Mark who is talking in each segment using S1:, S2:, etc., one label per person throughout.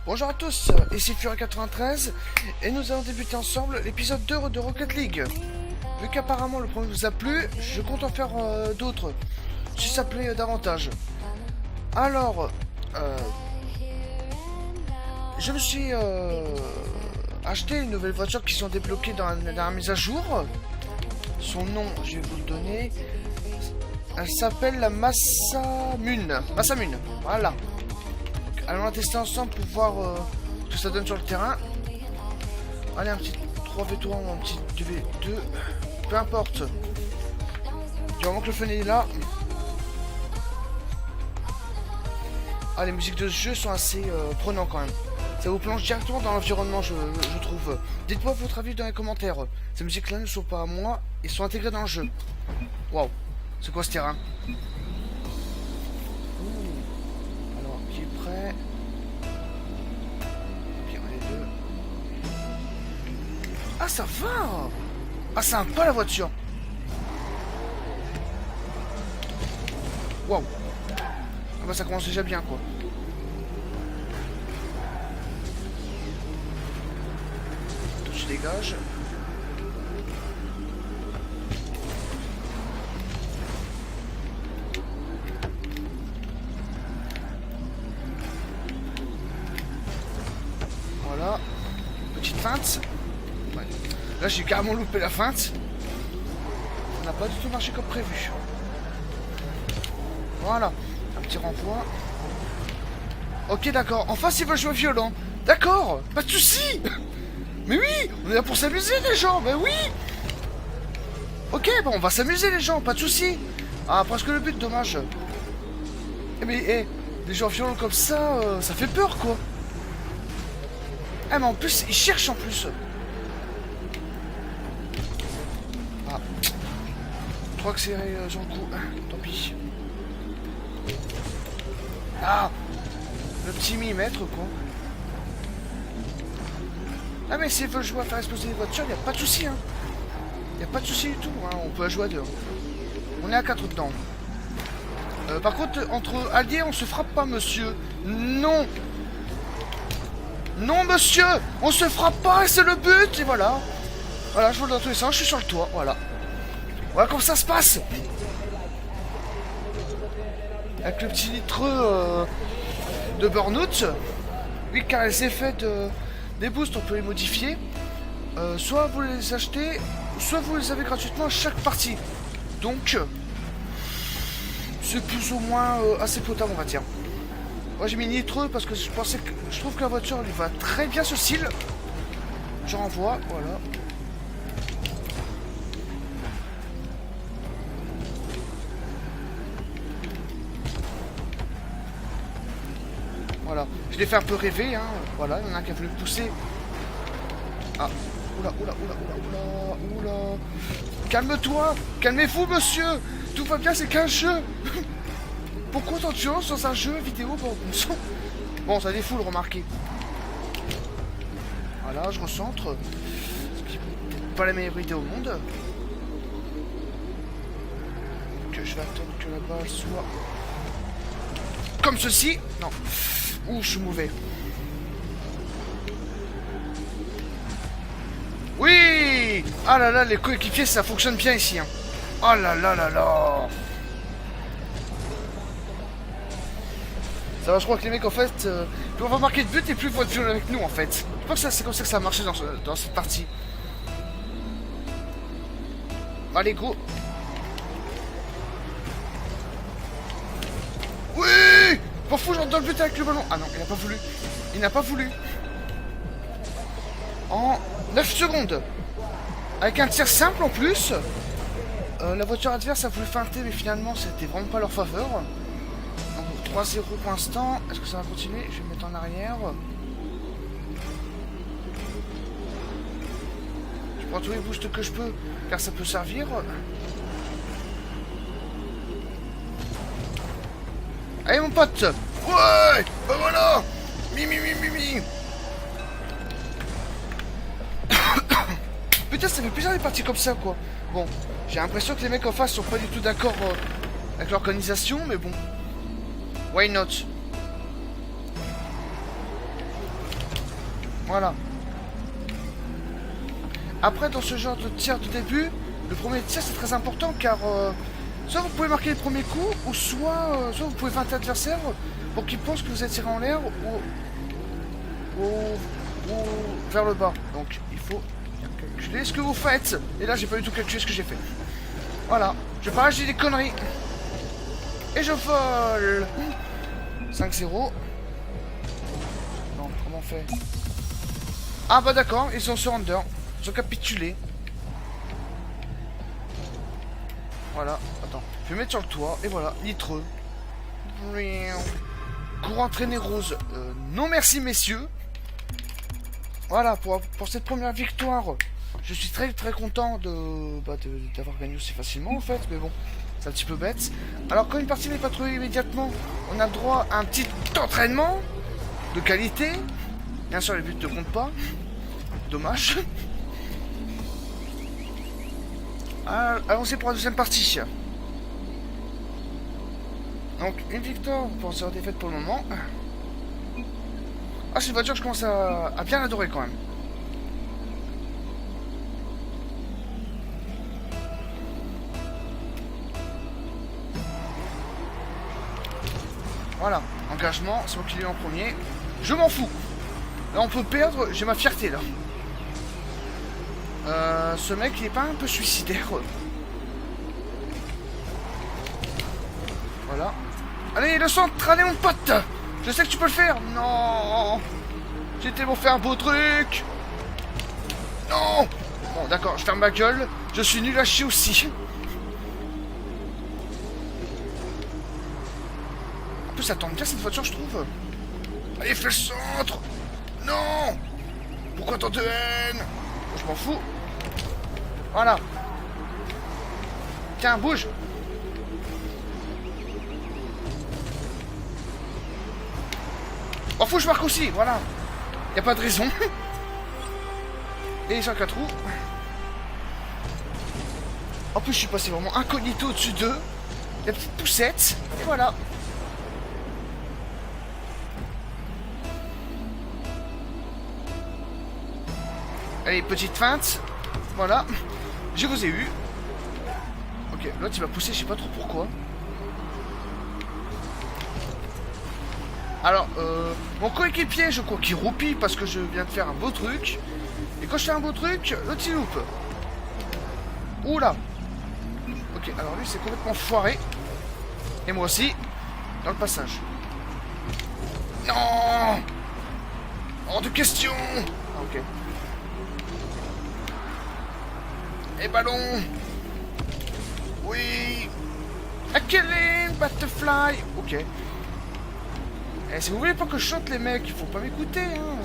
S1: Bonjour à tous, ici Fury93 et nous allons débuter ensemble l'épisode 2 de Rocket League. Vu qu'apparemment le premier vous a plu, je compte en faire d'autres, si ça plaît davantage. Alors, je me suis acheté une nouvelle voiture qui sont débloquées dans la mise à jour. Son nom, je vais vous le donner. Elle s'appelle la Masamune. Masamune, voilà. Allons la tester ensemble pour voir ce que ça donne sur le terrain. Allez, un petit 3v3 ou un petit 2v2. Peu importe. Du moment que le fun est là. Ah, les musiques de ce jeu sont assez prenantes quand même. Ça vous plonge directement dans l'environnement, je trouve. Dites-moi votre avis dans les commentaires. Ces musiques-là ne sont pas à moi, ils sont intégrés dans le jeu. Waouh, c'est quoi ce terrain? Alors, qui est prêt? Ok, on est deux. Ah, ça va! Ah, sympa la voiture! Waouh! Ah bah ça commence déjà bien quoi. Tout se dégage. Voilà. Petite feinte. Ouais. Là j'ai carrément loupé la feinte. Ça n'a pas du tout marché comme prévu. Voilà. Un petit renvoi. Ok d'accord. En face ils veulent jouer violent. D'accord. Pas de soucis. Mais oui. On est là pour s'amuser les gens. Mais oui. Ok bon on va s'amuser les gens. Pas de soucis. Ah presque le but dommage. Mais des gens violents comme ça, ça fait peur quoi. Ah mais en plus, ils cherchent en plus. Ah. Trop accéléré sur le coup. Tant pis. Ah. Le petit millimètre quoi. Ah mais s'ils veulent jouer à faire exploser les voitures, y a pas de souci hein. Y a pas de souci du tout, hein. On peut la jouer à deux. On est à 4 dedans. Par contre, entre alliés, on se frappe pas, monsieur. Non. Non, monsieur. On se frappe pas, et c'est le but. Et voilà. Voilà, je vole dans tous les sens, je suis sur le toit. Voilà. Voilà comment ça se passe. Avec le petit litreux de burn-out. Oui, car les effets des boosts, on peut les modifier. Soit vous les achetez, soit vous les avez gratuitement à chaque partie. Donc... c'est plus ou moins assez potable on va dire. Moi j'ai mis nitreux parce que je trouve que la voiture lui va très bien ce style. Je renvoie, voilà. Voilà, je l'ai fait un peu rêver hein. Voilà, il y en a un qui a voulu me pousser. Ah, oula, oula, oula, oula, oula, oula. Calme-toi, calmez-vous monsieur. Tout va bien, c'est qu'un jeu. Pourquoi tant de violence dans un jeu vidéo? Bon, ça défoule, remarquez. Voilà, je recentre. Ce qui n'est pas la meilleure idée au monde. Que je vais attendre que la balle soit... comme ceci. Non. Ouh, je suis mauvais. Oui. Ah là là, les coéquipiers, ça fonctionne bien ici. Hein. Oh là là là là. Ça va, je crois que les mecs en fait, plus on va marquer de but et plus ils vont être violents avec nous en fait. Je pense que c'est comme ça que ça a marché dans cette partie. Allez go. Oui. Pas fou, j'entends le but avec le ballon. Ah non, il n'a pas voulu. Il n'a pas voulu. En 9 secondes. Avec un tir simple en plus. La voiture adverse a voulu feinter mais finalement c'était vraiment pas leur faveur. 3-0 pour l'instant. Est-ce que ça va continuer? Je vais me mettre en arrière. Je prends tous les boosts que je peux, car ça peut servir. Allez mon pote. Ouais. Ben voilà. Mi. Putain, ça fait plaisir des parties comme ça quoi. Bon, j'ai l'impression que les mecs en face sont pas du tout d'accord avec l'organisation, mais bon. Why not? Voilà. Après, dans ce genre de tir de début, le premier tir c'est très important car soit vous pouvez marquer le premier coup, ou soit vous pouvez feinter l'adversaire pour qu'il pense que vous êtes tiré en l'air ou vers le bas. Donc il faut calculer ce que vous faites. Et là, j'ai pas du tout calculé ce que j'ai fait. Voilà. Je parie, j'ai des conneries. Et je vole. 5-0. Non, comment on fait? Ah bah d'accord, ils sont surrender. Ils ont capitulé. Voilà, attends. Je vais mettre sur le toit, et voilà, nitreux. Courant traînée rose. Non merci messieurs. Voilà, pour cette première victoire. Je suis très très content d'avoir gagné aussi facilement en fait, mais bon, c'est un petit peu bête. Alors quand une partie n'est pas trouvée immédiatement, on a le droit à un petit entraînement de qualité. Bien sûr les buts ne comptent pas. Dommage. Allons-y pour la deuxième partie. Donc une victoire pour cette défaite pour le moment. Ah, c'est une voiture que je commence à bien adorer quand même. Voilà, engagement, c'est moi qui l'ai en premier. Je m'en fous. Là on peut perdre, j'ai ma fierté là. Ce mec il est pas un peu suicidaire? Voilà. Allez le centre, allez mon pote. Je sais que tu peux le faire. Non. J'ai tellement fait un beau truc. Non. Bon d'accord, je ferme ma gueule. Je suis nul à chier aussi. En plus ça tombe bien cette voiture je trouve. Allez fais le centre. Non. Pourquoi tant de haine? Je m'en fous. Voilà. Tiens, bouge. M'en fous, je marque aussi, voilà. Y a pas de raison. Et 104 roues. En plus, je suis passé vraiment incognito au-dessus d'eux. La petite poussette. Et voilà. Allez, petite feinte. Voilà. Je vous ai eu. Ok, l'autre il va pousser, je sais pas trop pourquoi. Alors, mon coéquipier, je crois qu'il roupille parce que je viens de faire un beau truc. Et quand je fais un beau truc, l'autre il loupe. Oula. Ok, alors lui c'est complètement foiré. Et moi aussi, dans le passage. Non. Hors de question. Ah, ok. Et ballon. Oui. A killing butterfly. Ok. Eh, si vous voulez pas que je chante les mecs, il faut pas m'écouter, hein.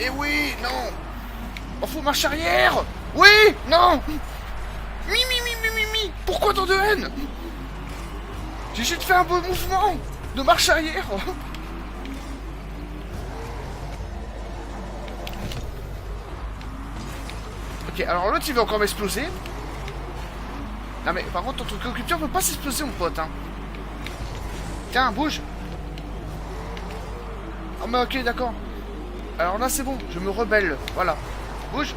S1: Eh oui, non. Oh, faut marche arrière. Oui, non. Mi. Pourquoi tant de haine? J'ai juste fait un beau mouvement de marche arrière. Ok, alors l'autre il va encore m'exploser. Non mais par contre ton coéquipier ne peut pas s'exploser mon pote hein. Tiens bouge. Oh mais ok d'accord. Alors là c'est bon, je me rebelle. Voilà. Bouge.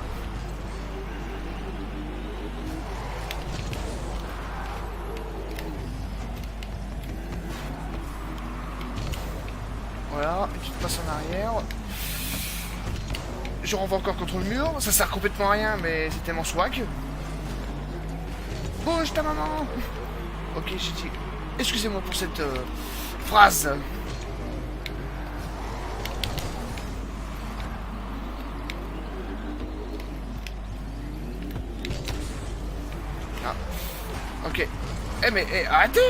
S1: Voilà, une petite passe en arrière. Je renvoie encore contre le mur, ça sert complètement à rien mais c'est tellement swag. Bouge ta maman. Ok, j'ai dit. Excusez-moi pour cette phrase. Ah. Ok. Eh mais arrêtez.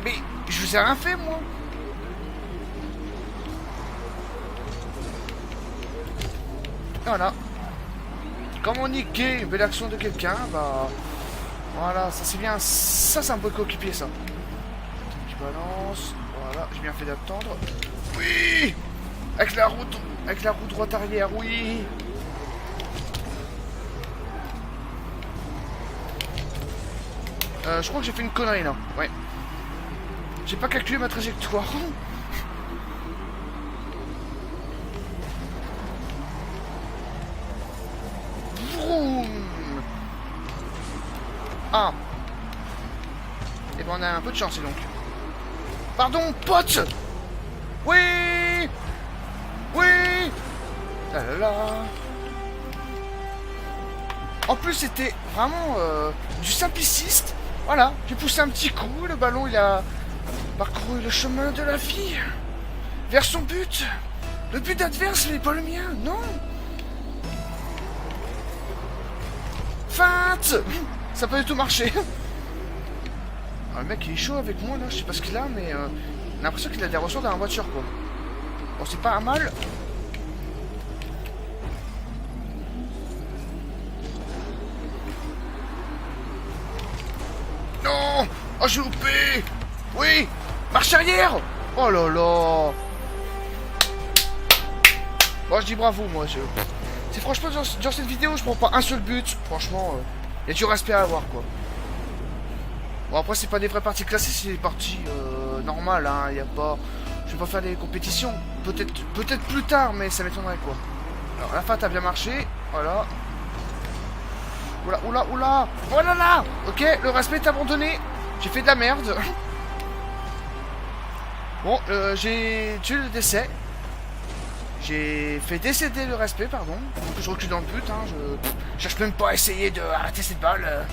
S1: Mais je vous ai rien fait moi. Voilà. Comment niquer une belle action de quelqu'un, bah... Voilà, ça c'est bien. Ça c'est un peu coéquipier ça. Je balance. Voilà, j'ai bien fait d'attendre. Oui. Avec la roue droite arrière, oui. Je crois que j'ai fait une connerie là. Ouais. J'ai pas calculé ma trajectoire. Vroom. Ah. Et ben on a un peu de chance, donc. Pardon, pote. Oui. Oui. Là là là. En plus, c'était vraiment du simpliciste. Voilà, j'ai poussé un petit coup, le ballon il a parcouru le chemin de la vie vers son but. Le but adverse n'est pas le mien, non. Feinte. Ça n'a pas du tout marché. Ah, le mec il est chaud avec moi là, je sais pas ce qu'il a, mais j'ai l'impression qu'il a des ressources dans la voiture quoi. Bon, c'est pas un mal. Non. Oh, j'ai loupé. Oui. Marche arrière. Oh là là. Bon, je dis bravo, moi. C'est franchement, dans cette vidéo, je prends pas un seul but. Franchement, il y a du respect à avoir, quoi. Bon, après, c'est pas des vraies parties classées, c'est des parties normales, hein. Y a pas... Je vais pas faire des compétitions. Peut-être plus tard, mais ça m'étonnerait, quoi. Alors, la feinte a bien marché. Voilà. Oula, oula, oula. Oh là là. Ok, le respect est abandonné. J'ai fait de la merde. Bon, j'ai tué le décès. J'ai fait décéder le respect, pardon. Donc je recule dans le but, hein. Je cherche même pas à essayer de arrêter cette balle.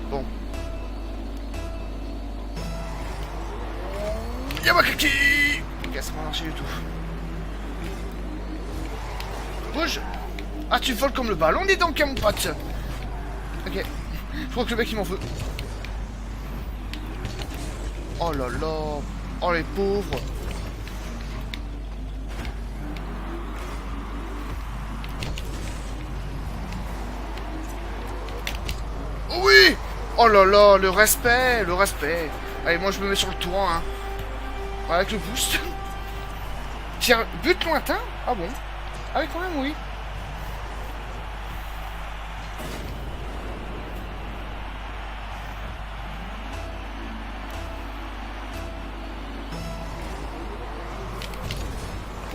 S1: Bon. Yamakaki. Ok, ça m'a marché du tout. Bouge. Ah, tu voles comme le ballon, dis donc, mon pote. Ok. Je crois que le mec, il m'en veut. Oh là là. Oh, les pauvres. Oh oui. Oh là là, le respect, le respect. Allez, moi, je me mets sur le toit, hein. Avec le boost. Tiens, but lointain. Ah bon. Ah oui, quand même, oui.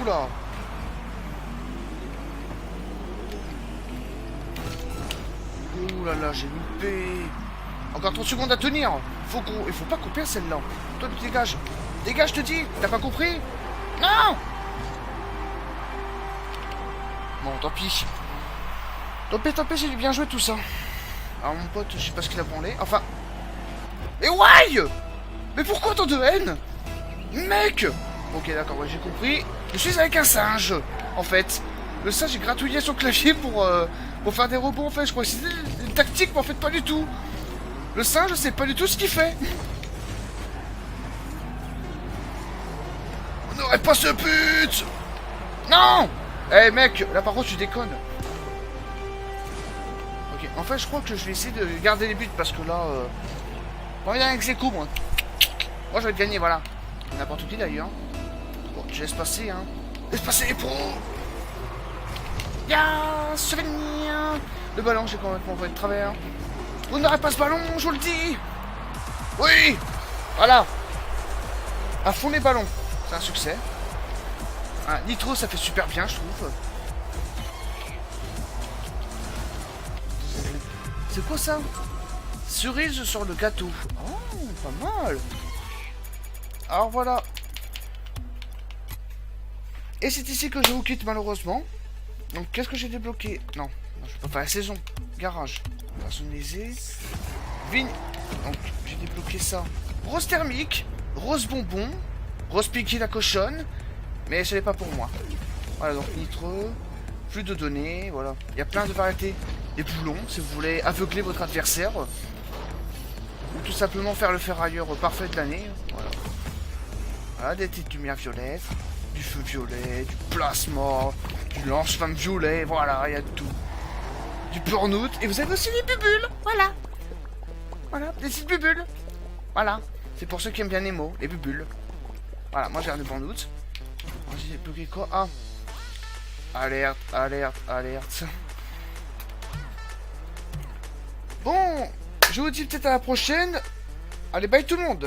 S1: Oula. Ouh là là, j'ai loupé. Encore 30 secondes à tenir. Il faut pas couper celle-là. Toi, tu dégages. Dégage, je te dis. T'as pas compris? Non. Bon, tant pis. Tant pis, j'ai bien joué tout ça. Alors, mon pote, je sais pas ce qu'il a branlé. Enfin... Mais why? Mais pourquoi tant de haine? Mec. Ok, d'accord, ouais, j'ai compris. Je suis avec un singe, en fait. Le singe, j'ai gratouillé son clavier pour faire des rebonds, en fait. Je crois que c'était une tactique, mais en fait, pas du tout. Le singe, c'est pas du tout ce qu'il fait. On n'aurait pas ce but. Non. Eh, mec, là, par contre, tu déconnes. Ok, en fait, je crois que je vais essayer de garder les buts, parce que là... Pas envie d'aller avec ses coups, moi. Moi, je vais te gagner, voilà. N'importe qui, d'ailleurs. Bon, je laisse passer, hein. Laisse passer les pros. Ya, souvenir. Le ballon, j'ai complètement envoyé de travers. Vous n'aurez pas ce ballon, je vous le dis. Oui. Voilà. À fond les ballons. C'est un succès. Ah, Nitro, ça fait super bien, je trouve. C'est quoi ça? Cerise sur le gâteau. Oh, pas mal. Alors voilà. Et c'est ici que je vous quitte malheureusement. Donc qu'est-ce que j'ai débloqué? Non, je peux pas faire la saison. Garage. Personnalisé. Vigne. Donc j'ai débloqué ça. Rose thermique. Rose bonbon. Rose piquée la cochonne. Mais ce n'est pas pour moi. Voilà, donc nitro. Flux de données. Voilà. Il y a plein de variétés. Des boulons si vous voulez aveugler votre adversaire. Ou tout simplement faire le ferrailleur parfait de l'année. Voilà. Voilà, des petites lumières violettes. Du feu violet, du plasma, du lance-flamme violet, voilà, il y a de tout. Du burn-out, et vous avez aussi les bubules, voilà. Voilà, des petites bubules. Voilà, c'est pour ceux qui aiment bien les mots, les bubules. Voilà, moi j'ai un de burn-out. J'ai bloqué quoi? Ah. Alerte, alerte, alerte. Bon, je vous dis peut-être à la prochaine. Allez, bye tout le monde.